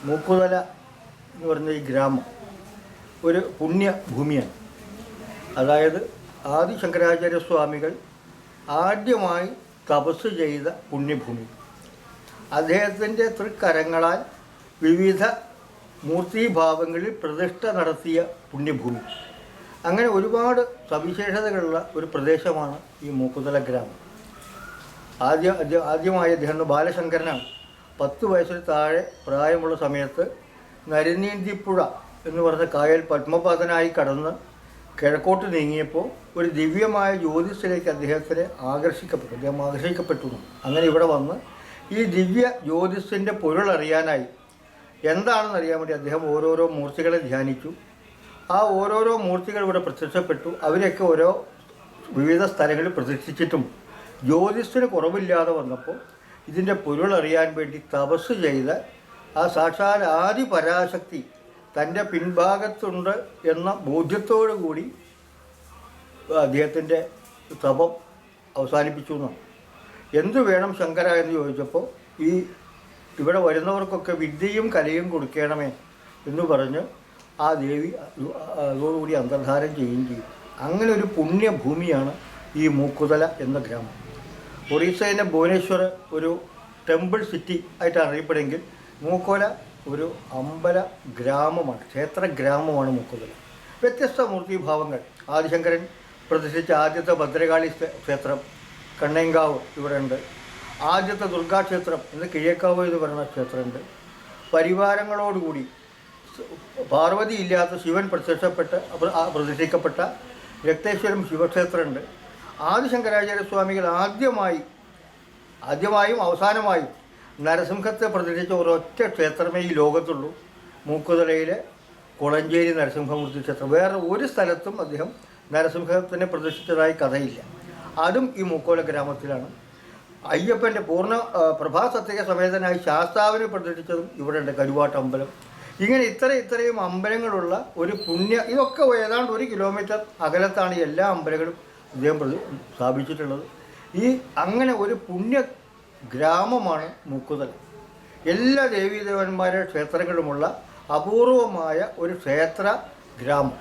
മൂക്കുതല എന്ന് പറഞ്ഞ ഈ ഗ്രാമം ഒരു പുണ്യഭൂമിയാണ്. അതായത് ആദി ശങ്കരാചാര്യ സ്വാമികൾ ആദ്യമായി തപസ് ചെയ്ത പുണ്യഭൂമി. അദ്ദേഹത്തിൻ്റെ തൃക്കരങ്ങളാൽ വിവിധ മൂർത്തീഭാവങ്ങളിൽ പ്രതിഷ്ഠ നടത്തിയ പുണ്യഭൂമി. അങ്ങനെ ഒരുപാട് സവിശേഷതകളുള്ള ഒരു പ്രദേശമാണ് ഈ മൂക്കുതല ഗ്രാമം. ആദ്യമായി അദ്ദേഹം ബാലശങ്കരനാണ്. 10 വയസ്സിൽ താഴെ പ്രായമുള്ള സമയത്ത് നരനീന്തിപ്പുഴ എന്ന് പറഞ്ഞ കായൽ പത്മപാതനായി കടന്ന് കിഴക്കോട്ട് നീങ്ങിയപ്പോൾ ഒരു ദിവ്യമായ ജ്യോതിസിലേക്ക് അദ്ദേഹം ആകർഷിക്കപ്പെട്ടു. അങ്ങനെ ഇവിടെ വന്ന് ഈ ദിവ്യ ജ്യോതിസിൻ്റെ പൊരുളറിയാനായി എന്താണെന്ന് അറിയാൻ വേണ്ടി അദ്ദേഹം ഓരോരോ മൂർത്തികളെ ധ്യാനിച്ചു. ആ ഓരോരോ മൂർത്തികൾ ഇവിടെ പ്രത്യക്ഷപ്പെട്ടു. അവരെയൊക്കെ ഓരോ വിവിധ സ്ഥലങ്ങളിൽ പ്രതിഷ്ഠിച്ചിട്ടും ജ്യോതിസിന് കുറവില്ലാതെ വന്നപ്പോൾ ഇതിൻ്റെ പൊരുളറിയാൻ വേണ്ടി തപസ് ചെയ്ത ആ സാക്ഷാൽ ആദി പരാശക്തി തൻ്റെ പിൻഭാഗത്തുണ്ട് എന്ന ബോധ്യത്തോടു കൂടി അദ്ദേഹത്തിൻ്റെ തപം അവസാനിപ്പിച്ചു എന്നാണ്. എന്തു വേണം ശങ്കര എന്ന് ചോദിച്ചപ്പോൾ ഇവിടെ വരുന്നവർക്കൊക്കെ വിദ്യയും കലയും കൊടുക്കണമേ എന്ന് പറഞ്ഞ് ആ ദേവി അതോടുകൂടി അന്തർധാരം ചെയ്യുകയും ചെയ്യും. അങ്ങനെ ഒരു പുണ്യഭൂമിയാണ് ഈ മൂക്കുതല എന്ന ഗ്രാമം. ഒറീസയിലെ ഭുവനേശ്വർ ഒരു ടെമ്പിൾ സിറ്റി ആയിട്ടാണ് അറിയപ്പെടുമെങ്കിൽ മൂക്കോല ഒരു അമ്പല ഗ്രാമമാണ്, ക്ഷേത്ര ഗ്രാമമാണ് മൂക്കുതല. വ്യത്യസ്ത മൂർത്തിഭാവങ്ങൾ. ആദിശങ്കരൻ പ്രതിഷ്ഠിച്ച ആദ്യത്തെ ഭദ്രകാളി ക്ഷേത്രം കണ്ണേങ്കാവ് ഇവിടെ ഉണ്ട്. ആദ്യത്തെ ദുർഗാക്ഷേത്രം ഇന്ന് കിഴക്കാവ് എന്ന് പറയുന്ന ക്ഷേത്രമുണ്ട്. പരിവാരങ്ങളോടുകൂടി പാർവതി ഇല്ലാത്ത ശിവൻ പ്രതിഷ്ഠിക്കപ്പെട്ട രക്തേശ്വരം ശിവക്ഷേത്രമുണ്ട്. ആദിശങ്കരാചാര്യ സ്വാമികൾ ആദ്യമായും അവസാനമായും നരസിംഹത്തെ പ്രതിഷ്ഠിച്ച ഒരൊറ്റ ക്ഷേത്രമേ ഈ ലോകത്തുള്ളൂ, മൂക്കുതലയിലെ കുളഞ്ചേരി നരസിംഹമൂർത്തി ക്ഷേത്രം. വേറെ ഒരു സ്ഥലത്തും അദ്ദേഹം നരസിംഹത്തിനെ പ്രതിഷ്ഠിച്ചതായി കഥയില്ല. അതും ഈ മൂക്കോല ഗ്രാമത്തിലാണ്. അയ്യപ്പൻ്റെ പൂർണ്ണ പ്രഭാസത്രിക സമേതനായി ശാസ്താവിനെ പ്രതിഷ്ഠിച്ചതും ഇവിടെ ഉണ്ട്, കരുവാട്ടമ്പലം. ഇങ്ങനെ ഇത്രയും അമ്പലങ്ങളുള്ള ഒരു ഇതൊക്കെ ഏതാണ്ട് 1 കിലോമീറ്റർ അകലത്താണ് എല്ലാ അമ്പലങ്ങളും അദ്ദേഹം സ്ഥാപിച്ചിട്ടുള്ളത്. അങ്ങനെ ഒരു പുണ്യ ഗ്രാമമാണ് മൂക്കുതല. എല്ലാ ദേവീദേവന്മാരുടെ ക്ഷേത്രങ്ങളുമുള്ള അപൂർവമായ ഒരു ക്ഷേത്ര ഗ്രാമം.